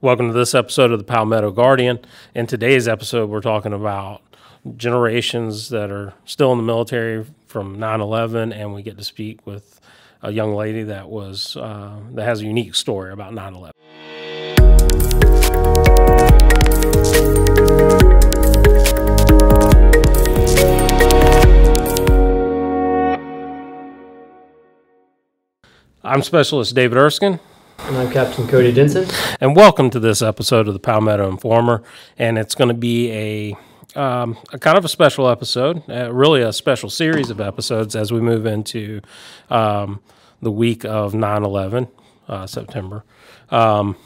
Welcome to this episode of the Palmetto Guardian. In today's episode, we're talking about generations that are still in the military from 9/11, and we get to speak with a young lady that has a unique story about 9/11. I'm Specialist David Erskine. And I'm Captain Cody Denson. And welcome to this episode of the Palmetto Informer. And it's going to be a kind of a special episode, really a special series of episodes as we move into the week of 9/11, September. And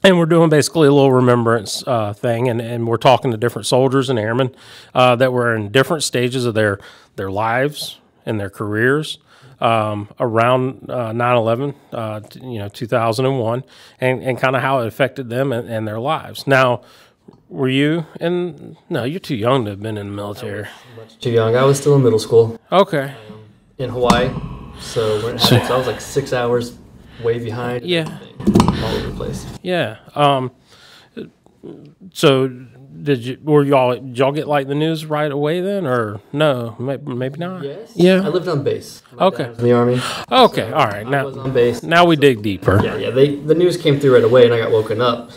we're doing basically a little remembrance thing, and we're talking to different soldiers and airmen that were in different stages of their lives and their careers. Around 9/11, 2001, and kind of how it affected them and their lives. Now, were you in? No, you're too young to have been in the military. Much too young. I was still in middle school. Okay. In Hawaii, so when it happened, so I was like 6 hours way behind. Yeah. All over the place. Yeah. So did y'all get like the news right away then, or no? Maybe not. Yes. Yeah. I lived on base. My Okay. dad was in the Army. Okay. So All right. I was on base. Now we dig deeper. Yeah. The news came through right away, and I got woken up.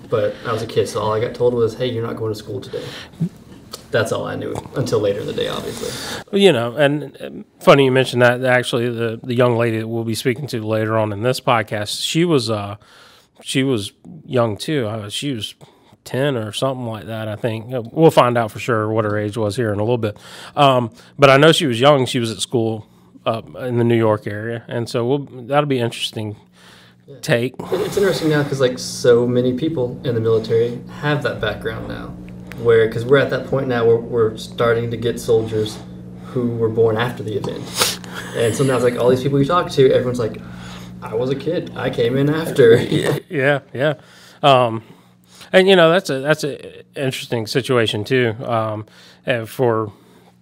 But I was a kid, so all I got told was, "Hey, you're not going to school today." That's all I knew until later in the day, obviously. And funny you mentioned that. Actually, the young lady that we'll be speaking to later on in this podcast, she was young too. She was 10 or something like that, I think. We'll find out for sure what her age was here in a little bit. But I know she was young. She was at school in the New York area, and so that'll be interesting. Take. It's interesting now because like so many people in the military have that background now, because we're at that point now where we're starting to get soldiers who were born after the event, and sometimes like all these people you talk to, everyone's like, "I was a kid. I came in after." Yeah. And that's a interesting situation too, and for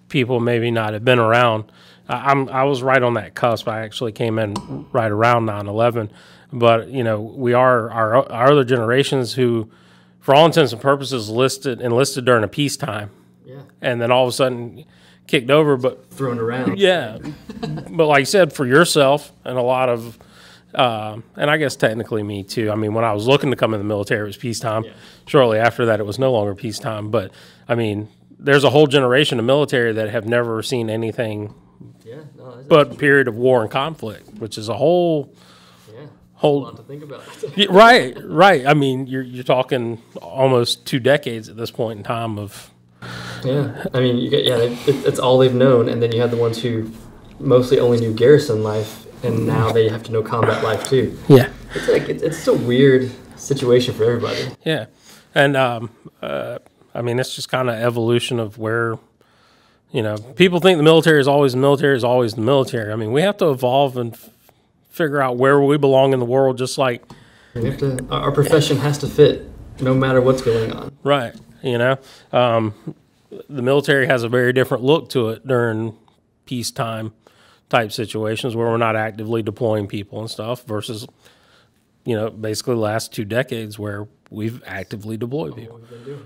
people maybe not have been around. I was right on that cusp. I actually came in right around 9/11. But, we are our other generations who, for all intents and purposes, enlisted during a peacetime. Yeah. And then all of a sudden kicked over. But thrown around. Yeah. But like you said, for yourself and a lot of, and I guess technically me too. I mean, when I was looking to come in the military, it was peacetime. Yeah. Shortly after that, it was no longer peacetime. But, I mean, there's a whole generation of military that have never seen anything but period of war and conflict, which is a whole lot to think about. Right. I mean, you're talking almost 2 decades at this point in time of. Yeah, I mean, it's all they've known, and then you have the ones who mostly only knew garrison life, and now they have to know combat life too. Yeah, it's like it's a weird situation for everybody. Yeah, and I mean, it's just kind of evolution of where. People think the military is always the military is always the military. I mean, we have to evolve and figure out where we belong in the world, just like our profession has to fit no matter what's going on. Right. The military has a very different look to it during peacetime type situations where we're not actively deploying people and stuff versus, basically the last 2 decades where we've actively deployed people.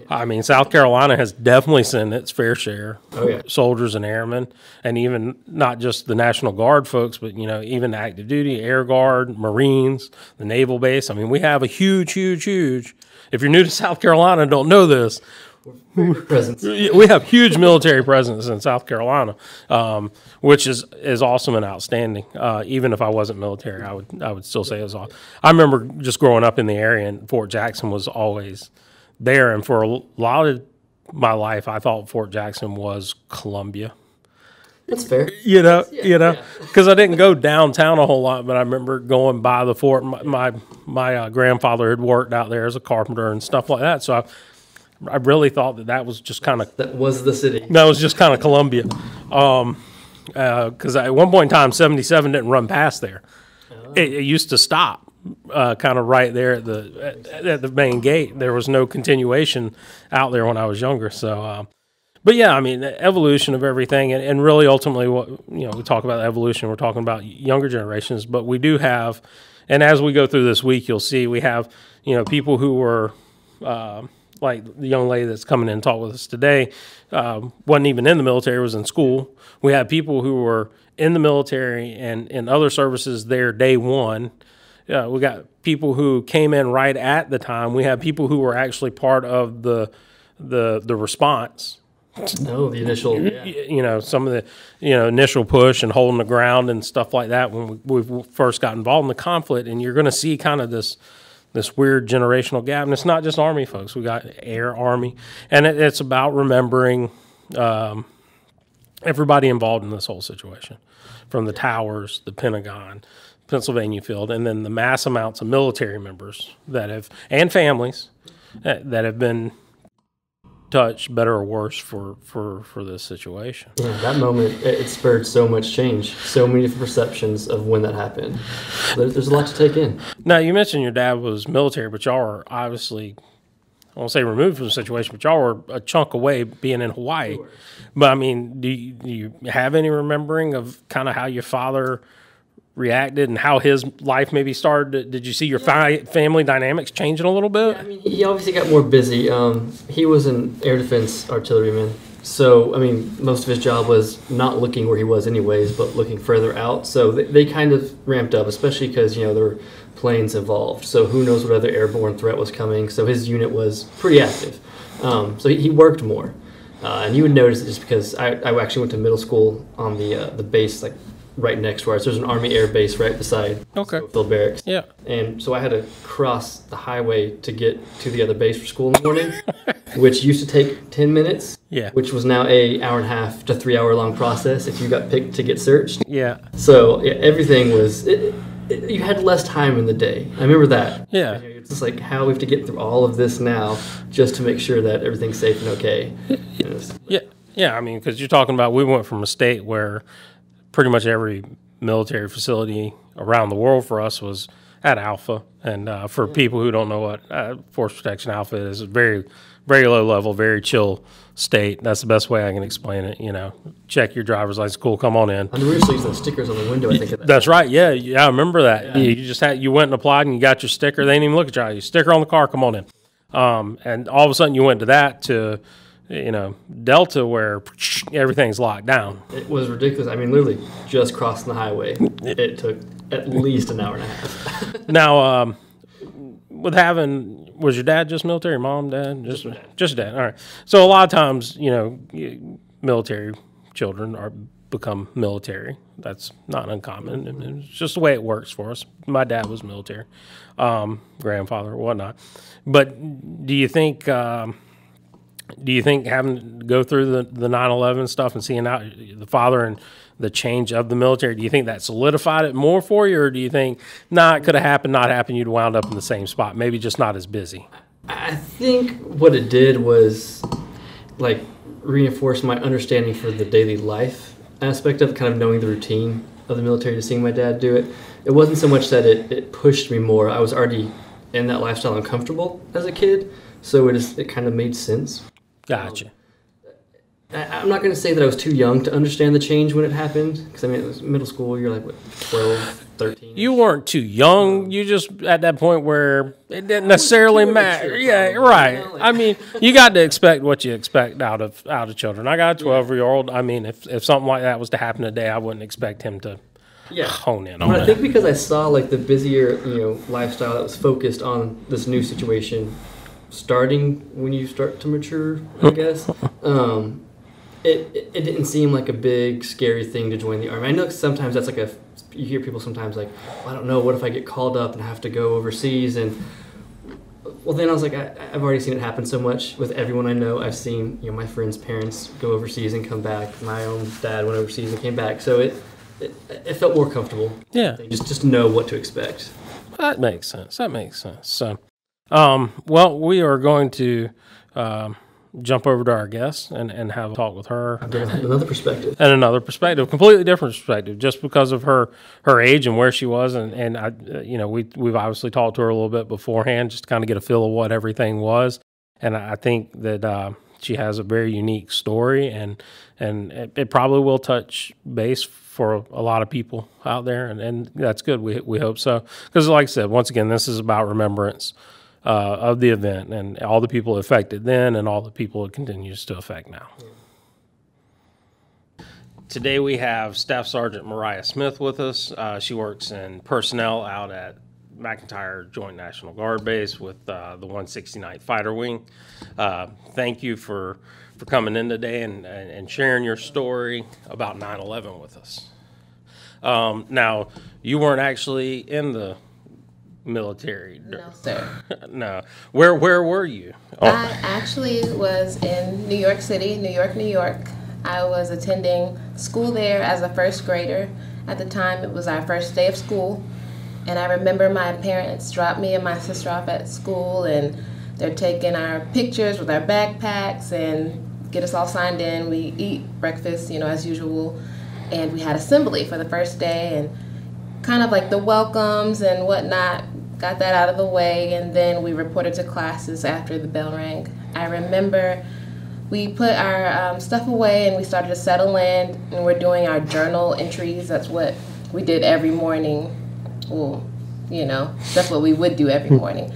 I mean, South Carolina has definitely sent its fair share of soldiers and airmen, and even not just the National Guard folks, but, even active duty, Air Guard, Marines, the Naval Base. I mean, we have a huge, if you're new to South Carolina and don't know this, we have huge military presence in South Carolina, which is awesome and outstanding. Even if I wasn't military, I would still say it was awesome. I remember just growing up in the area, and Fort Jackson was always there. And for a lot of my life, I thought Fort Jackson was Columbia. That's fair. Because I didn't go downtown a whole lot, but I remember going by the fort. My grandfather had worked out there as a carpenter and stuff like that, so I really thought that was just kind of... That was the city. That was just kind of Columbia. Because at one point in time, 77 didn't run past there. Oh. It used to stop kind of right there at the main gate. There was no continuation out there when I was younger. So, but yeah, I mean, the evolution of everything. And really ultimately, we talk about evolution, we're talking about younger generations. But we do have and as we go through this week, you'll see we have, people who were, like the young lady that's coming in and talk with us today, wasn't even in the military, was in school. We have people who were in the military and in other services there day one. We got people who came in right at the time. We have people who were actually part of the response. No, the initial, Some of the, initial push and holding the ground and stuff like that when we first got involved in the conflict. And you're going to see kind of this weird generational gap. And it's not just Army folks. We got Air, Army. And it's about remembering everybody involved in this whole situation, from the towers, the Pentagon, Pennsylvania Field, and then the mass amounts of military members and families that have been touched, better or worse, for this situation. Yeah, that moment, it spurred so much change, so many different perceptions of when that happened. There's a lot to take in. Now, you mentioned your dad was military, but y'all are obviously, I won't say removed from the situation, but y'all were a chunk away being in Hawaii. Sure. But, I mean, do you have any remembering of kind of how your father reacted and how his life maybe started? Did you see your family dynamics changing a little bit? Yeah, I mean, he obviously got more busy. He was an air defense artilleryman. So, I mean, most of his job was not looking where he was anyways, but looking further out. So they kind of ramped up, especially because, there were planes involved. So who knows what other airborne threat was coming. So his unit was pretty active. So he worked more. And you would notice it just because I actually went to middle school on the base, like, right next to us. There's an Army Air Base right beside Schofield Barracks. Yeah. And so I had to cross the highway to get to the other base for school in the morning, which used to take 10 minutes, which was now a hour and a half to 3 hour long process if you got picked to get searched. Yeah. So everything was, you had less time in the day. I remember that. Yeah. It's just like how we have to get through all of this now just to make sure that everything's safe and okay. Yeah. I mean, because you're talking about, we went from a state where pretty much every military facility around the world for us was at Alpha. And for people who don't know what Force Protection Alpha is, a very, very low level, very chill state. That's the best way I can explain it. Check your driver's license. Cool, come on in. And we were still using stickers on the window, I think. That's right. Yeah, I remember that. Yeah. You went and applied and you got your sticker. They didn't even look at you. Sticker on the car, come on in. And all of a sudden you went to that to Delta, where everything's locked down. It was ridiculous. I mean, literally just crossing the highway. It took at least an hour and a half. Now, was your dad just military? Mom, dad? Just dad. All right. So a lot of times, military children become military. That's not uncommon. It's just the way it works for us. My dad was military, grandfather, whatnot. But do you think having to go through the 9/11 stuff and seeing out the father and the change of the military, do you think that solidified it more for you, or do you think, it could have happened, not happened, you'd wound up in the same spot, maybe just not as busy? I think what it did was, like, reinforce my understanding for the daily life aspect of kind of knowing the routine of the military, to seeing my dad do it. It wasn't so much that it pushed me more. I was already in that lifestyle and comfortable as a kid, so it kind of made sense. Gotcha. I'm not going to say that I was too young to understand the change when it happened, because, I mean, it was middle school. You're like, what, 12, 13? You weren't too young. You just at that point where it didn't necessarily matter. Yeah, right. I mean, you got to expect what you expect out of children. I got a 12-year-old. I mean, if something like that was to happen today, I wouldn't expect him to hone in on but that. I think because I saw, like, the busier, lifestyle that was focused on this new situation, starting when you start to mature, I guess. It didn't seem like a big, scary thing to join the Army. I know sometimes that's like you hear people sometimes like, I don't know, what if I get called up and have to go overseas? And, well, then I was like, I've already seen it happen so much with everyone I know. I've seen, my friends' parents go overseas and come back. My own dad went overseas and came back. So it felt more comfortable. Yeah. Just know what to expect. That makes sense. So, well, we are going to jump over to our guest and have a talk with her. Another perspective. And another perspective, completely different perspective, just because of her age and where she was. And I, we've obviously talked to her a little bit beforehand, just to kind of get a feel of what everything was. And I think that she has a very unique story, and it probably will touch base for a lot of people out there, and that's good. We hope so, because like I said, once again, this is about remembrance of the event and all the people affected then and all the people it continues to affect now. Today we have Staff Sergeant Mariah Smith with us. She works in personnel out at McEntire Joint National Guard Base with the 169th Fighter Wing. Thank you for coming in today and sharing your story about 9/11 with us. Now, you weren't actually in the military. No, sir. No. Where were you? I actually was in New York City, New York. I was attending school there as a first grader. At the time, it was our first day of school. And I remember my parents dropped me and my sister off at school, and they're taking our pictures with our backpacks and get us all signed in. We eat breakfast, as usual. And we had assembly for the first day, and kind of like the welcomes and whatnot, got that out of the way, and then we reported to classes after the bell rang. I remember we put our stuff away and we started to settle in, and we're doing our journal entries. That's what we did every morning. Well, that's what we would do every morning.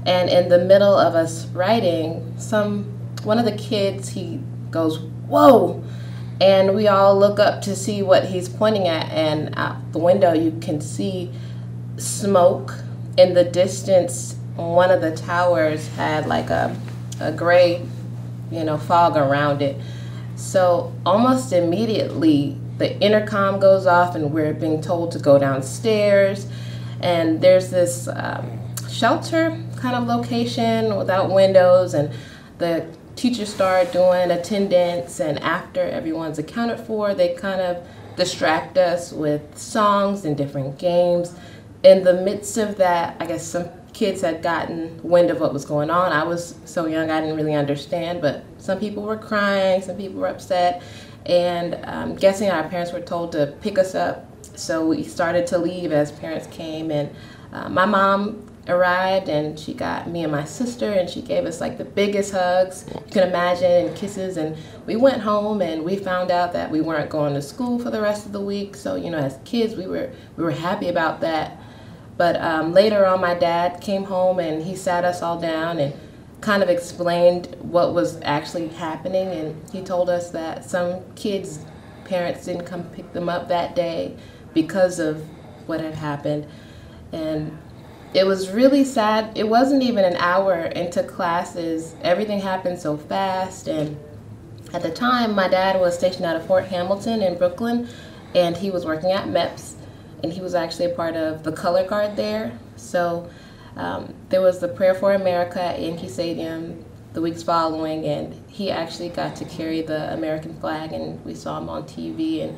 And in the middle of us writing, one of the kids, he goes, "Whoa!" And we all look up to see what he's pointing at, and out the window you can see smoke. In the distance, one of the towers had like a gray, fog around it. So almost immediately, the intercom goes off and we're being told to go downstairs. And there's this shelter kind of location without windows, and the teachers start doing attendance, and after everyone's accounted for, they kind of distract us with songs and different games. In the midst of that, I guess some kids had gotten wind of what was going on. I was so young I didn't really understand, but some people were crying, some people were upset, and I'm guessing our parents were told to pick us up. So we started to leave as parents came, and my mom arrived, and she got me and my sister, and she gave us like the biggest hugs you can imagine, and kisses, and we went home, and we found out that we weren't going to school for the rest of the week. So as kids we were happy about that. But later on, my dad came home and he sat us all down and kind of explained what was actually happening, and he told us that some kids' parents didn't come pick them up that day because of what had happened. And it was really sad. It wasn't even an hour into classes. Everything happened so fast, and at the time, my dad was stationed out of Fort Hamilton in Brooklyn, and he was working at MEPS, and he was actually a part of the color guard there. So there was the Prayer for America at Yankee Stadium the weeks following, and he actually got to carry the American flag, and we saw him on TV. And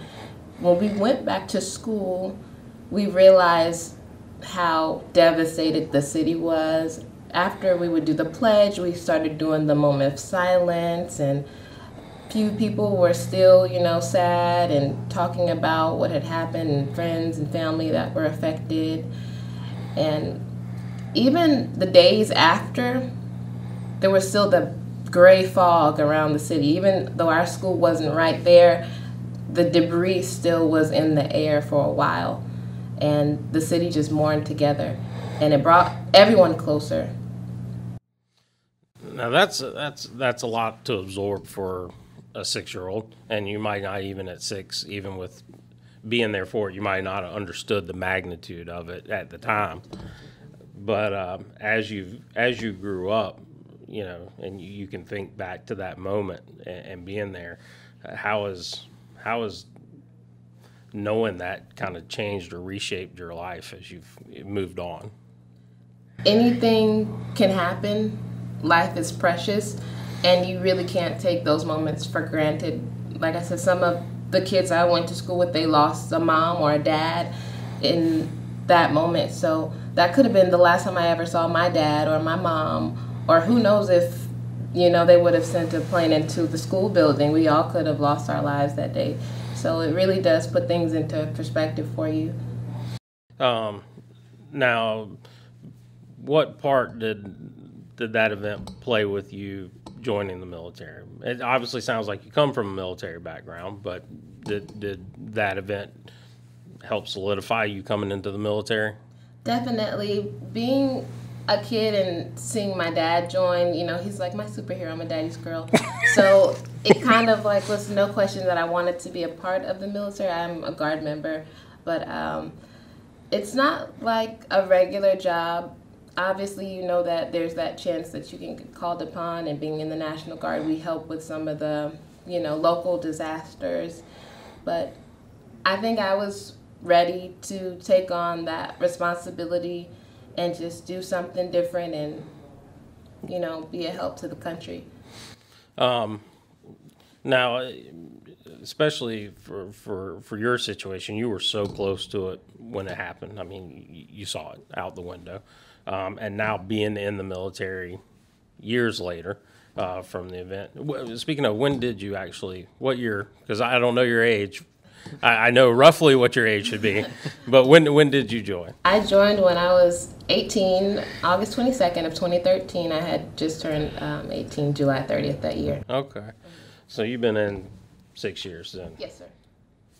when we went back to school, we realized how devastated the city was. After we would do the pledge, we started doing the moment of silence, and few people were still, sad and talking about what had happened, and friends and family that were affected. And even the days after, there was still the gray fog around the city. Even though our school wasn't right there, the debris still was in the air for a while. And the city just mourned together, and it brought everyone closer. Now that's a lot to absorb for a 6-year-old, and you might not even at 6, even with being there for it, you might not have understood the magnitude of it at the time. But as you grew up, and you can think back to that moment and being there, how is knowing that kind of changed or reshaped your life as you've moved on? Anything can happen. Life is precious, and you really can't take those moments for granted. Like I said, some of the kids I went to school with, they lost a mom or a dad in that moment. So that could have been the last time I ever saw my dad or my mom, or who knows if, they would have sent a plane into the school building. We all could have lost our lives that day. So it really does put things into perspective for you. Now, what part did that event play with you joining the military? It obviously sounds like you come from a military background, but Did that event help solidify you coming into the military? Definitely. Being a kid and seeing my dad join, he's like my superhero. I'm a daddy's girl. So it kind of like was no question that I wanted to be a part of the military. I'm a Guard member, but it's not like a regular job. Obviously, you know that there's that chance that you can get called upon, and being in the National Guard, we help with some of the, local disasters. But I think I was ready to take on that responsibility and just do something different and, be a help to the country. Now, especially for your situation, you were so close to it when it happened. I mean, you saw it out the window. And now being in the military years later from the event. Speaking of, when did you actually, what year? Because I don't know your age. I know roughly what your age should be, but when did you join? I joined when I was 18, August 22nd of 2013. I had just turned 18, July 30th that year. Okay. So you've been in 6 years then? Yes, sir.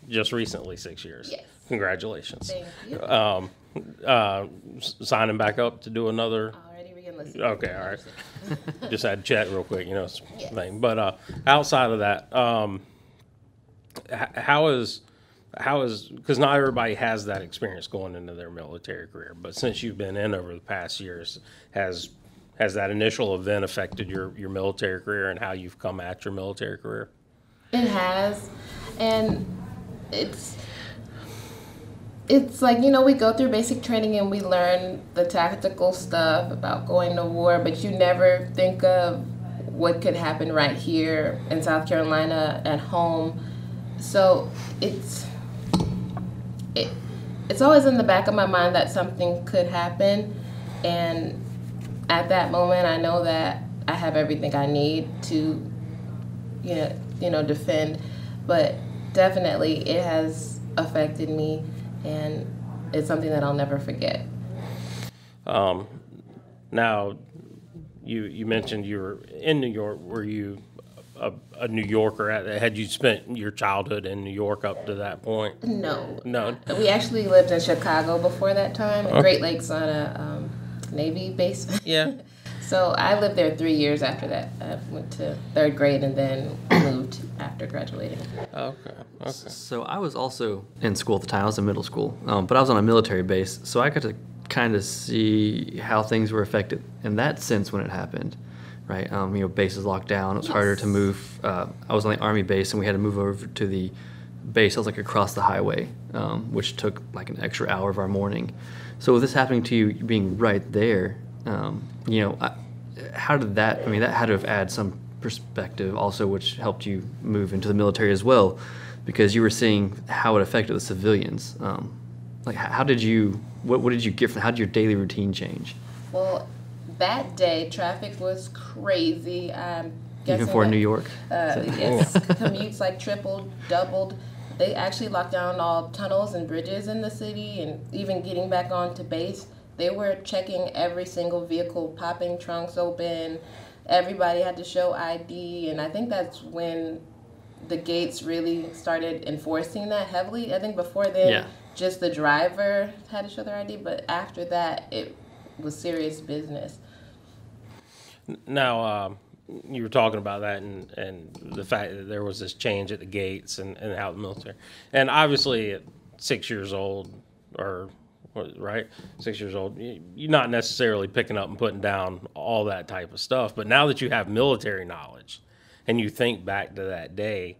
Just recently 6 years? Yes. Congratulations. Thank you. Signing back up to do another? Already re-enlisted. Okay, all right. Just had to chat real quick, Yes. thing. But outside of that, how is because not everybody has that experience going into their military career, but since you've been in over the past years, has that initial event affected your military career and how you've come at your military career? It has, and it's like, we go through basic training and we learn the tactical stuff about going to war, but you never think of what could happen right here in South Carolina at home. So it's always in the back of my mind that something could happen, and at that moment I know that I have everything I need to defend, but definitely it has affected me, and it's something that I'll never forget. Now, you mentioned you were in New York. Were you a New Yorker? Had you spent your childhood in New York up to that point? No. No. We actually lived in Chicago before that time, in Great Lakes on a Navy base. Yeah. So I lived there 3 years after that. I went to third grade and then moved after graduating. Okay. So I was also in school at the time. I was in middle school, but I was on a military base, so I got to kind of see how things were affected in that sense when it happened, right? Bases locked down. It was harder to move. I was on the Army base, and we had to move over to the base. I was like across the highway, which took like an extra hour of our morning. So with this happening to you being right there, how did that? I mean, that had to have added some perspective also, which helped you move into the military as well, because you were seeing how it affected the civilians. How did you? What did you get from? How did your daily routine change? Well, that day traffic was crazy. Even for New York. Yes, commutes like tripled, doubled. They actually locked down all tunnels and bridges in the city, and even getting back onto base, they were checking every single vehicle, popping trunks open. Everybody had to show ID, and I think that's when the gates really started enforcing that heavily. I think before then, just the driver had to show their ID, but after that, it was serious business. Now, you were talking about that and the fact that there was this change at the gates and how the military, and obviously at 6 years old, right? 6 years old, you're not necessarily picking up and putting down all that type of stuff. But now that you have military knowledge and you think back to that day,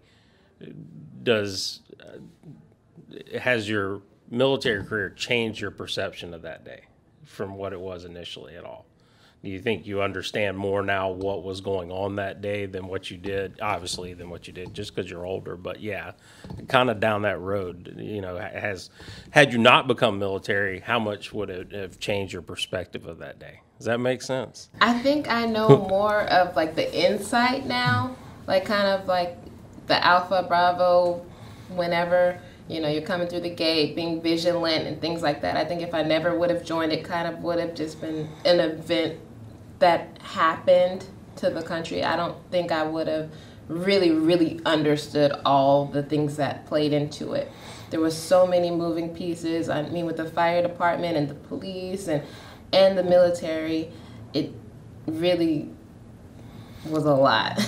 has your military career changed your perception of that day from what it was initially at all? Do you think you understand more now what was going on that day than what you did, obviously, than what you did just because you're older? But yeah, kind of down that road, had you not become military, how much would it have changed your perspective of that day? Does that make sense? I think I know more of like the insight now, like kind of like the Alpha Bravo, whenever, you're coming through the gate, being vigilant and things like that. I think if I never would have joined, it kind of would have just been an event that happened to the country. I don't think I would have really, really understood all the things that played into it. There were so many moving pieces. I mean, with the fire department and the police and the military, it really was a lot.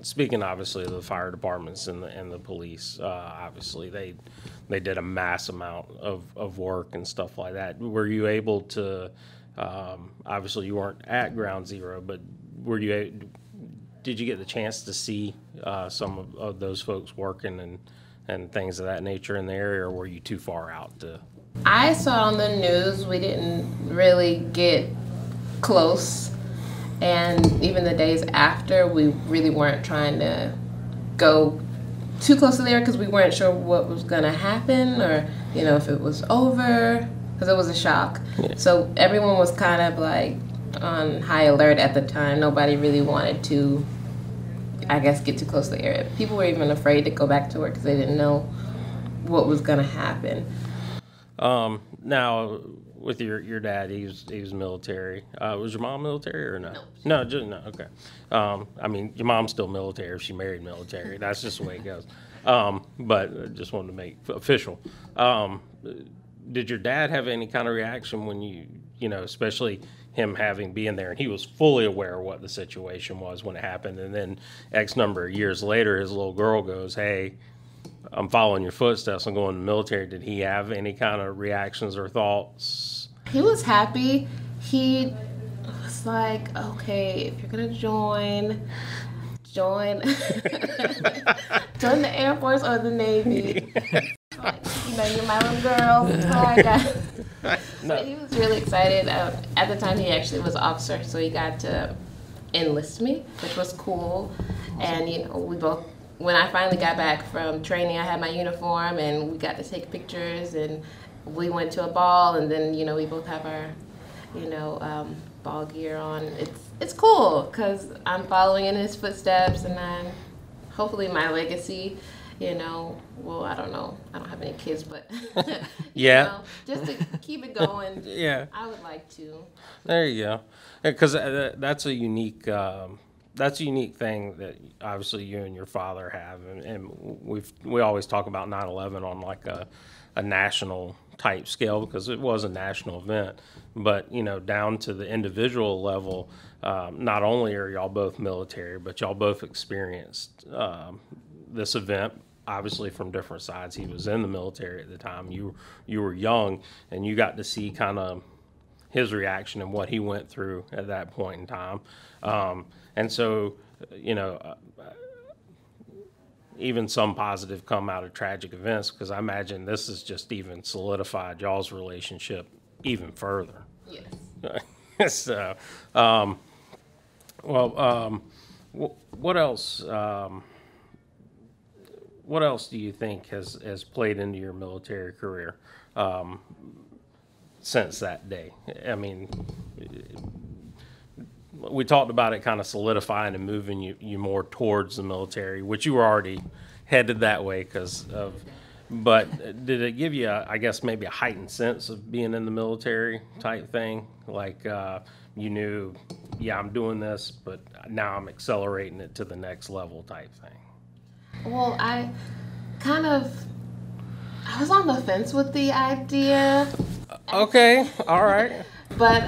Speaking obviously of the fire departments and the police, obviously they did a mass amount of work and stuff like that. Were you able to? Obviously, you weren't at Ground Zero, but did you get the chance to see some of those folks working and things of that nature in the area, or were you too far out to? I saw on the news. We didn't really get close. And even the days after, we really weren't trying to go too close to there because we weren't sure what was going to happen or, if it was over, because it was a shock. Yeah. So everyone was kind of like on high alert at the time. Nobody really wanted to, I guess, get too close to the area. People were even afraid to go back to work because they didn't know what was going to happen. Now, with your dad, he was military. Was your mom military or no? No, no. Okay. I mean, your mom's still military if she married military. That's just the way it goes. But I just wanted to make official. Did your dad have any kind of reaction when especially him being there, and he was fully aware of what the situation was when it happened, and then X number of years later, his little girl goes, "Hey, I'm following your footsteps. I'm going to the military." Did he have any kind of reactions or thoughts? He was happy. He was like, "Okay, if you're gonna join join the Air Force or the Navy. You're my little girl." That's all I got. No. So he was really excited. At the time, he actually was an officer, so he got to enlist me, which was cool. And we both. When I finally got back from training, I had my uniform, and we got to take pictures, and we went to a ball, and then, we both have our, ball gear on. It's cool, because I'm following in his footsteps, and I'm, hopefully my legacy, well, I don't know. I don't have any kids, but, yeah. Just to keep it going. Yeah. I would like to. There you go. Because that's a unique... That's a unique thing that obviously you and your father have, and we always talk about 9/11 on like a national type scale because it was a national event, but down to the individual level, not only are y'all both military, but y'all both experienced this event obviously from different sides. He was in the military at the time. You were young, and you got to see kind of his reaction and what he went through at that point in time. And so, even some positive come out of tragic events, because I imagine this has just even solidified y'all's relationship even further. Yes. So, what else? What else do you think has played into your military career since that day? I mean, we talked about it kind of solidifying and moving you more towards the military, which you were already headed that way but did it give you, I guess, maybe a heightened sense of being in the military type thing? Like you knew, yeah, I'm doing this, but now I'm accelerating it to the next level type thing. Well, I was on the fence with the idea. Okay, all right. But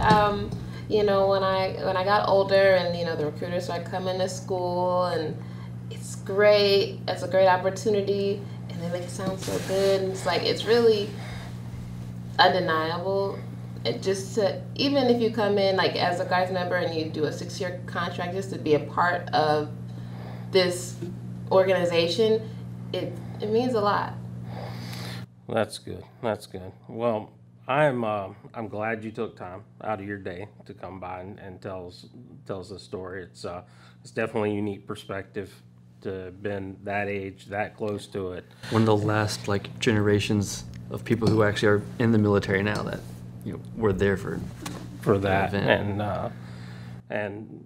when I got older and the recruiters started coming to school, and it's great. It's a great opportunity, and they make it sound so good. And it's really undeniable. Even if you come in as a Guards member and you do a 6-year contract, just to be a part of this organization, it means a lot. That's good. Well, I'm glad you took time out of your day to come by and tell us the story. It's definitely a unique perspective to have been that age, that close to it. One of the last generations of people who actually are in the military now that were there for that event. And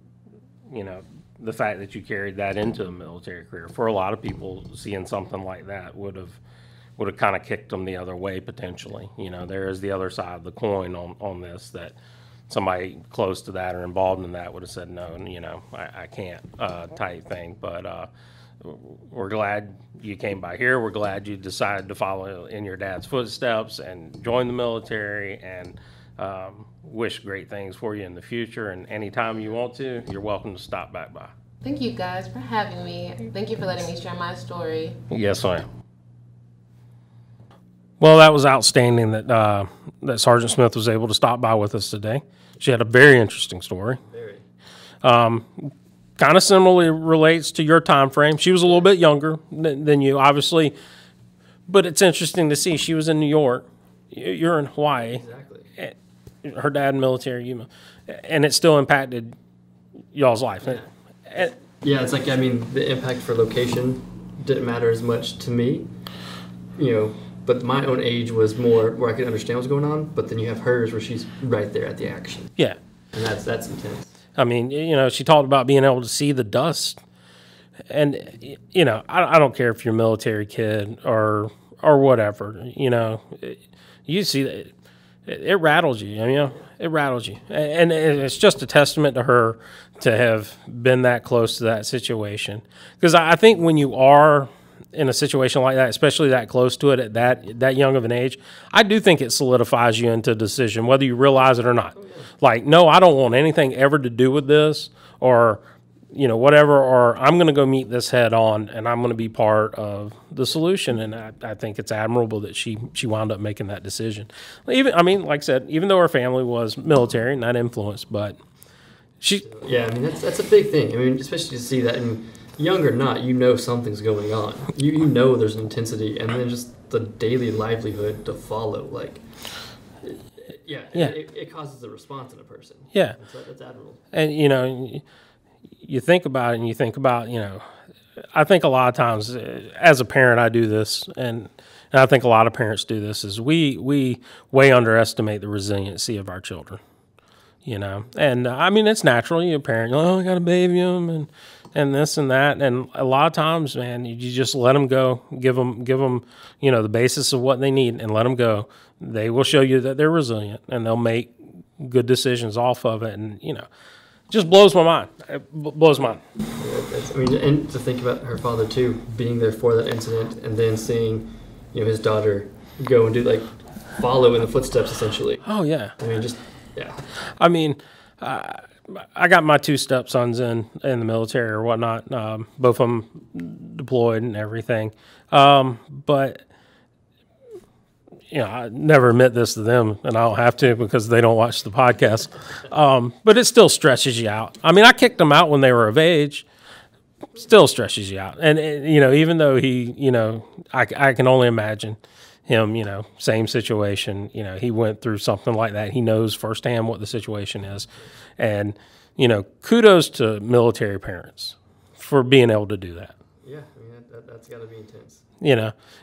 the fact that you carried that into a military career, for a lot of people, seeing something like that would have kind of kicked them the other way potentially. There is the other side of the coin on this, that somebody close to that or involved in that would have said no, and I can't type thing. But we're glad you came by here. We're glad you decided to follow in your dad's footsteps and join the military, and wish great things for you in the future. And anytime you want to, you're welcome to stop back by. Thank you guys for having me. Thank you for letting me share my story. Yes, ma'am. Well, that was outstanding that Sergeant Smith was able to stop by with us today. She had a very interesting story. Very. Kind of similarly relates to your time frame. She was a little bit younger than you, obviously, but it's interesting to see. She was in New York. You're in Hawaii. Exactly. Her dad military, and it still impacted y'all's life. Yeah, it's like, I mean, the impact for location didn't matter as much to me, but my own age was more where I could understand what's going on, but then you have hers where she's right there at the action. Yeah. And that's intense. I mean, she talked about being able to see the dust. And, I don't care if you're a military kid or whatever, you see that. It rattles you, it rattles you. And it's just a testament to her to have been that close to that situation. Because I think when you are in a situation like that, especially that close to it at that young of an age, I do think it solidifies you into a decision, whether you realize it or not. Like, no, I don't want anything ever to do with this, or whatever, or I'm going to go meet this head on, and I'm going to be part of the solution. And I think it's admirable that she wound up making that decision. Like I said, even though her family was military and that influenced, but she. Yeah, I mean, that's a big thing. I mean, especially to see that, and young or not, something's going on. You know there's an intensity, and then just the daily livelihood to follow. Like, it causes a response in a person. Yeah. That's admirable. And, you think about it, and you think about, I think a lot of times as a parent, I do this, and I think a lot of parents do this, is we way underestimate the resiliency of our children, And, I mean, it's natural. You're a parent, I got to baby them, and this and that. And a lot of times, man, you just let them go, give them, the basis of what they need, and let them go. They will show you that they're resilient, and they'll make good decisions off of it. And, just blows my mind. It blows my mind. Yeah, and to think about her father too, being there for that incident, and then seeing, his daughter go and follow in the footsteps essentially. Oh yeah. Yeah. I mean, I got my two stepsons in the military or whatnot. Both of them deployed and everything. But I never admit this to them, and I don't have to because they don't watch the podcast. But it still stretches you out. I mean, I kicked them out when they were of age. Still stretches you out. And even though he, I can only imagine him, same situation. He went through something like that. He knows firsthand what the situation is. And, kudos to military parents for being able to do that. Yeah, I mean, that's got to be intense.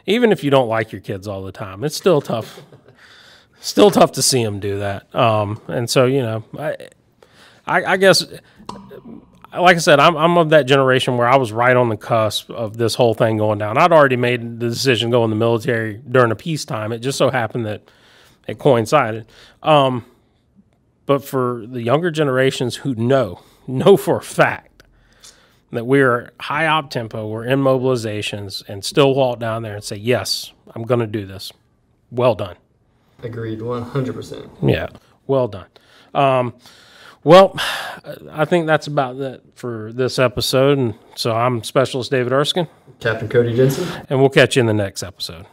Even if you don't like your kids all the time, it's still tough. Still tough to see them do that. And so, I guess, like I said, I'm of that generation where I was right on the cusp of this whole thing going down. I'd already made the decision to go in the military during a peacetime. It just so happened that it coincided. But for the younger generations who know for a fact that we're high op tempo, we're in mobilizations, and still walk down there and say, yes, I'm going to do this. Well done. Agreed, 100%. Yeah, well done. Well, I think that's about it for this episode. And so I'm Specialist David Erskine. Captain Cody Jensen. And we'll catch you in the next episode.